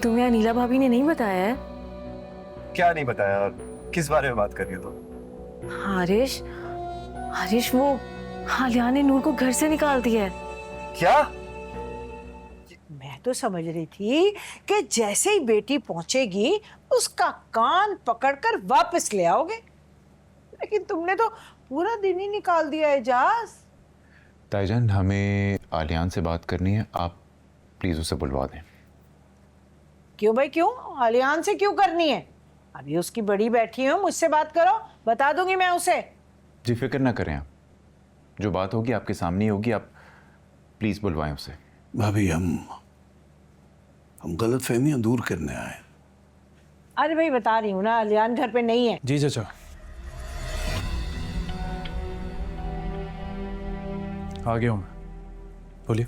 तुम्हें अनीला भाभी ने नहीं बताया है? क्या नहीं बताया? किस बारे में बात कर रही हो तुम? हारिश, हारिश वो आलिया ने नूर को घर से निकाल दिया है। क्या? मैं तो समझ रही थी कि जैसे ही बेटी पहुंचेगी उसका कान पकड़कर वापस ले आओगे, लेकिन तुमने तो पूरा दिन ही निकाल दिया है। एजाज, ताईजान, हमें आलियान से बात करनी है, आप प्लीज उसे बुलवा दें। क्यों भाई क्यों? आलियान से क्यों करनी है? अभी उसकी बड़ी बैठी हो, मुझसे बात करो, बता दूंगी मैं उसे। जी फिक्र ना करें आप, जो बात होगी आपके सामने ही होगी, आप प्लीज बुलवाएं उसे। भाभी हम गलत फहमियां दूर करने आए। अरे भाई बता रही हूँ ना, आलियान घर पे नहीं है। जी चाचा। आ गया हूं मैं, बोलिए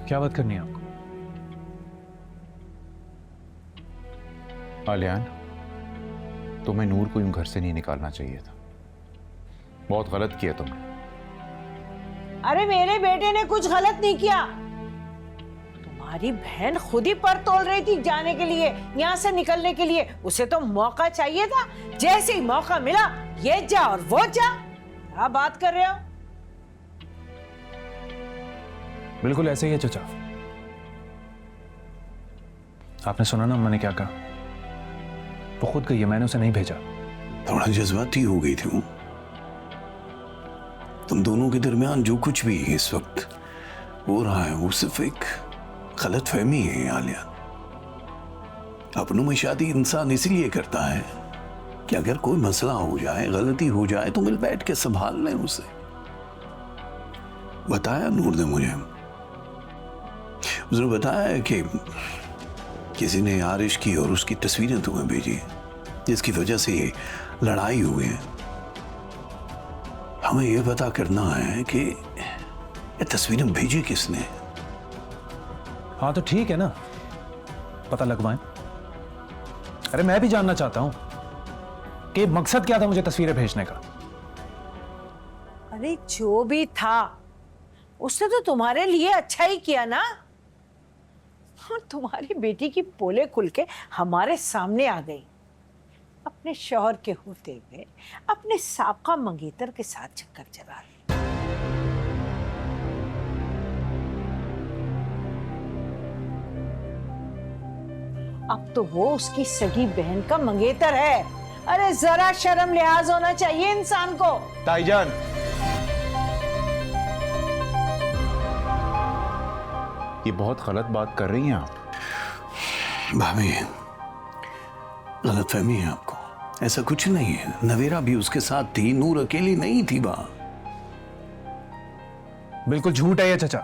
क्या बात करनी है आपको? आलियान, तुम्हें नूर को यूं घर से नहीं निकालना चाहिए था, बहुत गलत किया तुमने। अरे मेरे बेटे ने कुछ गलत नहीं किया, तुम्हारी बहन खुद ही पर तोल रही थी जाने के लिए, यहाँ से निकलने के लिए। उसे तो मौका चाहिए था, जैसे ही मौका मिला ये जा और वो जा। क्या बात कर रहे हो? बिल्कुल ऐसे ही है चाचा। आपने सुना ना मैंने क्या कहा? वो खुद गई है, मैंने उसे नहीं भेजा। थोड़ा जज्बाती हो गई थी वो। तुम दोनों के दरमियान जो कुछ भी इस वक्त हो रहा है वो सिर्फ एक गलत फहमी है आलिया। अपनों में शादी इंसान इसलिए करता है कि अगर कोई मसला हो जाए, गलती हो जाए तो मिल बैठ के संभाल लें उसे। बताया नूर ने मुझे, उसने बताया कि किसी ने आरिश की और उसकी तस्वीरें तुम्हें भेजी, जिसकी वजह से ये लड़ाई हुई है। हमें यह पता करना है कि ये तस्वीरें भेजी किसने। हाँ तो ठीक है ना, पता लगवाएं। अरे मैं भी जानना चाहता हूं कि मकसद क्या था मुझे तस्वीरें भेजने का। अरे जो भी था उसने तो तुम्हारे लिए अच्छा ही किया ना, और तुम्हारी बेटी की पोले खुल के हमारे सामने आ गई। अपने शौहर के होते हुए अपने साबका मंगेतर के साथ चक्कर चला रही। अब तो वो उसकी सगी बहन का मंगेतर है। अरे जरा शर्म लिहाज होना चाहिए इंसान को। ताईजान, ये बहुत गलत बात कर रही हैं आप। भाभी गलत फहमी है आपको, ऐसा कुछ नहीं है। नवेरा भी उसके साथ थी, नूर अकेली नहीं थी वहां। बिल्कुल झूठ है ये चाचा,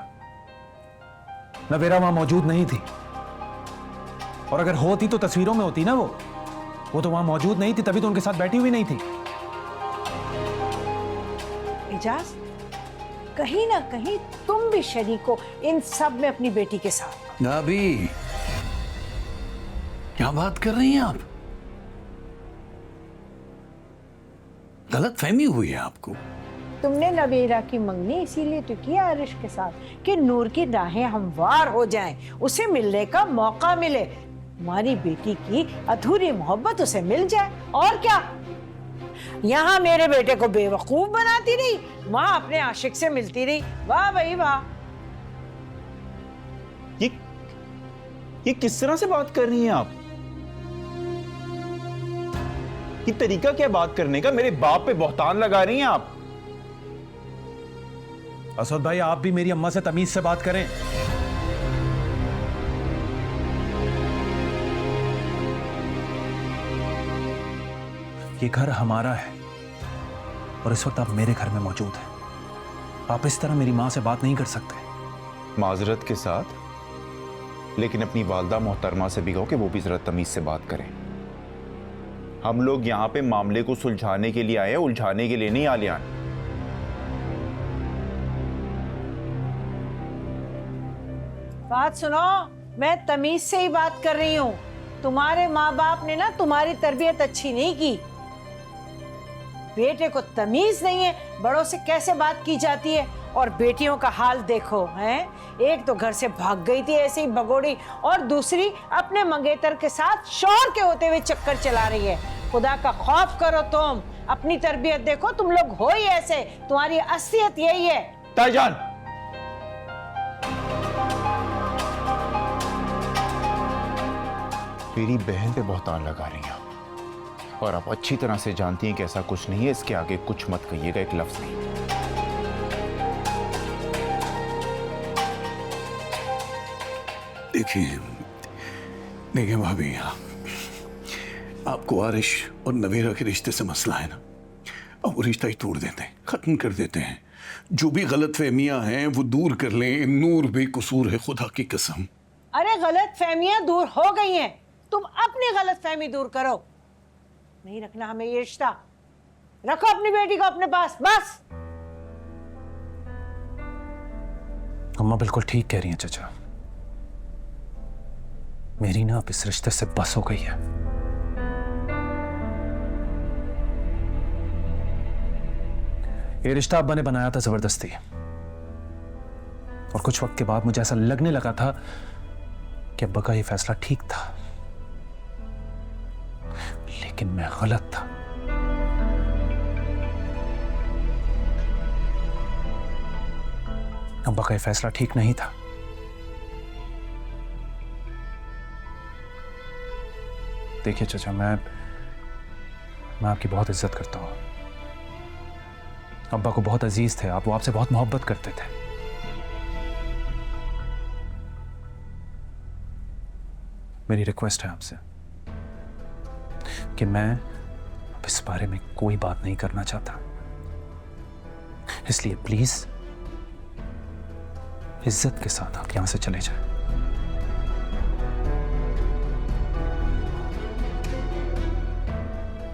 नवेरा वहां मौजूद नहीं थी, और अगर होती तो तस्वीरों में होती ना। वो तो वहां मौजूद नहीं थी, तभी तो उनके साथ बैठी हुई नहीं थी। एजाज, कहीं ना कहीं तुम भी शरीक हो इन सब में अपनी बेटी के साथ। भाभी क्या बात कर रही हैं आप? गलत फहमी हुई है आपको। तुमने नवेरा की मंगनी इसीलिए तो किया आरिश के साथ कि नूर की राहें हमवार हो जाएं, उसे मिलने का मौका मिले, तुम्हारी बेटी की अधूरी मोहब्बत उसे मिल जाए। और क्या, यहाँ मेरे बेटे को बेवकूफ बनाती रही, वहां अपने आशिक से मिलती रही। वाह भाई वाह। ये किस तरह से बात कर रही हैं आप? ये तरीका क्या बात करने का? मेरे बाप पे बहतान लगा रही हैं आप। असद भाई, आप भी मेरी अम्मा से तमीज से बात करें। ये घर हमारा है और इस वक्त आप मेरे घर में मौजूद हैं। आप इस तरह मेरी मां से बात नहीं कर सकते। माजरत के साथ, लेकिन अपनी वालदा मोहतरमा से भी कहो कि वो भी जरा तमीज से बात करें। हम लोग यहां पे मामले को सुलझाने के लिए आए हैं, उलझाने के लिए नहीं। आलियान, बात सुनो, मैं तमीज से ही बात कर रही हूँ। तुम्हारे माँ बाप ने ना तुम्हारी तरबियत अच्छी नहीं की। बेटे को तमीज नहीं है बड़ों से कैसे बात की जाती है, और बेटियों का हाल देखो हैं। एक तो घर से भाग गई थी ऐसे ही भगोड़ी, और दूसरी अपने मंगेतर के साथ शौहर के होते हुए चक्कर चला रही है। खुदा का खौफ करो तुम, अपनी तरबियत देखो, तुम लोग हो ही ऐसे, तुम्हारी असलियत यही है। ताईजान, मेरी बहन पे बहुतान लगा रही हैं आप, और आप अच्छी तरह से जानती हैं कि ऐसा कुछ नहीं है। इसके आगे कुछ मत कहिएगा, एक लफ्ज नहीं। देखिए भाभी, आपको आरिश और नवेरा के रिश्ते से मसला है ना, अब वो रिश्ता ही तोड़ देते हैं, खत्म कर देते हैं। जो भी गलतफहमियां हैं वो दूर कर लें। नूर बेकसूर है, खुदा की कसम। अरे गलत फहमियां दूर हो गई हैं, तुम अपनी गलत फहमी दूर करो। नहीं रखना हमें ये रिश्ता, रखो अपनी बेटी को अपने पास बस। अम्मा बिल्कुल ठीक कह रही हैं चाचा, मेरी ना अब इस रिश्ते से बस हो गई है। ये रिश्ता अब्बा ने बनाया था जबरदस्ती, और कुछ वक्त के बाद मुझे ऐसा लगने लगा था कि अब्बा का ये फैसला ठीक था, लेकिन मैं गलत था। अब्बा का ये फैसला ठीक नहीं था। देखिए चाचा, मैं आपकी बहुत इज्जत करता हूं। अब्बा को बहुत अजीज थे आप, वो आपसे बहुत मोहब्बत करते थे। मेरी रिक्वेस्ट है आपसे कि मैं अब इस बारे में कोई बात नहीं करना चाहता, इसलिए प्लीज इज्जत के साथ आप यहां से चले जाएं।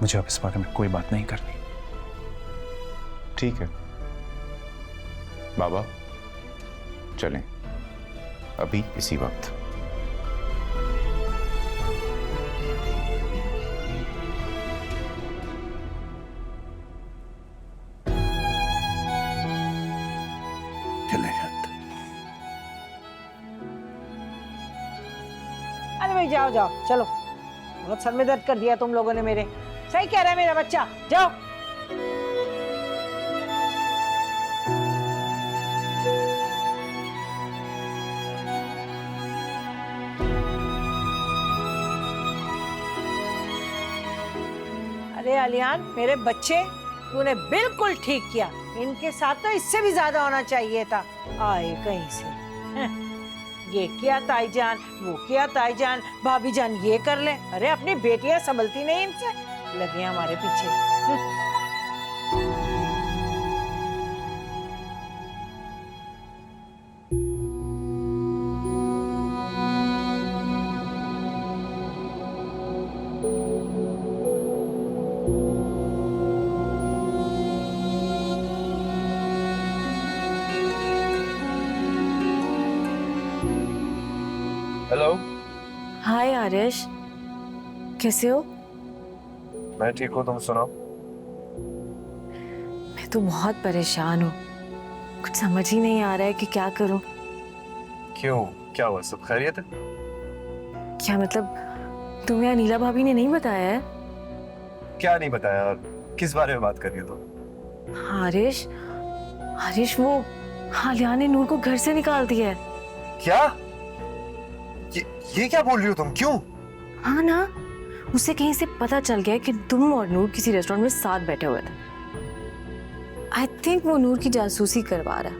मुझे अब इस बारे में कोई बात नहीं करनी। ठीक है बाबा, चलें अभी इसी वक्त। चले जाते। अरे भाई जाओ जाओ, चलो, बहुत सर में दर्द कर दिया तुम लोगों ने मेरे। सही कह रहा है मेरा बच्चा, जाओ। अरे आलियान मेरे बच्चे, तूने बिल्कुल ठीक किया। इनके साथ तो इससे भी ज्यादा होना चाहिए था। आए कहीं से, ये किया ताईजान, वो किया ताईजान, भाभी जान ये कर ले। अरे अपनी बेटियां संभलती नहीं इनसे, लगे हमारे पीछे। हेलो। हाय आरिश, कैसे हो? मैं ठीक हूँ, तुम सुनाओ। मैं तो बहुत परेशान हूँ, कुछ समझ ही नहीं आ रहा है कि क्या करूँ। क्यों, क्या हुआ? सब खैरियत है? क्या मतलब, तुम्हें अनीला भाभी ने नहीं बताया है? क्या नहीं बताया? किस बारे में बात कर रही हो तुम? आरिश, आरिश वो आलिया ने नूर को घर से निकाल दिया है। क्या? ये क्या बोल रही हो तुम? क्यों? हाँ ना, उसे कहीं से पता चल गया कि तुम और नूर किसी रेस्टोरेंट में साथ बैठे हुए थे। आई थिंक वो नूर की जासूसी करवा रहा,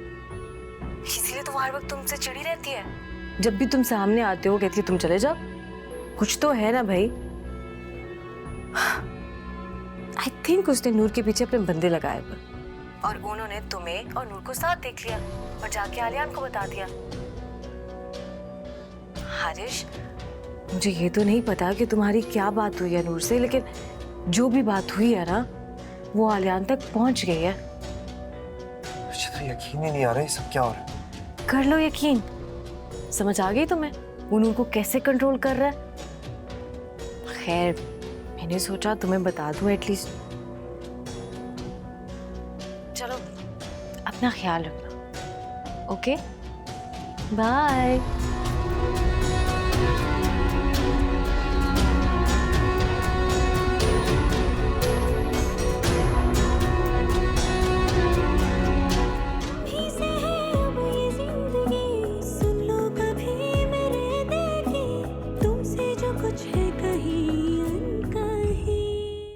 इसीलिए तो वो हर वक्त तुमसे चिड़ी रहती है। जब भी तुम सामने आते हो कहती है तुम चले जाओ। कुछ तो है ना भाई। आई थिंक उसने नूर के पीछे अपने बंदे लगाए हुए, और उन्होंने तुम्हें और नूर को साथ देख लिया और जाके आलियान को बता दिया। हारिश, मुझे ये तो नहीं पता कि तुम्हारी क्या बात हुई है नूर से, लेकिन जो भी बात हुई है ना, वो आलियान तक पहुंच गई है। मुझे तो यकीन ही नहीं आ रहा है, सब क्या हो रहा है। कर लो यकीन, समझ आ गई तुम्हें वो नूर को कैसे कंट्रोल कर रहा है। खैर, मैंने सोचा तुम्हें बता दूं एटलीस्ट। चलो, अपना ख्याल रखना। Okay bye.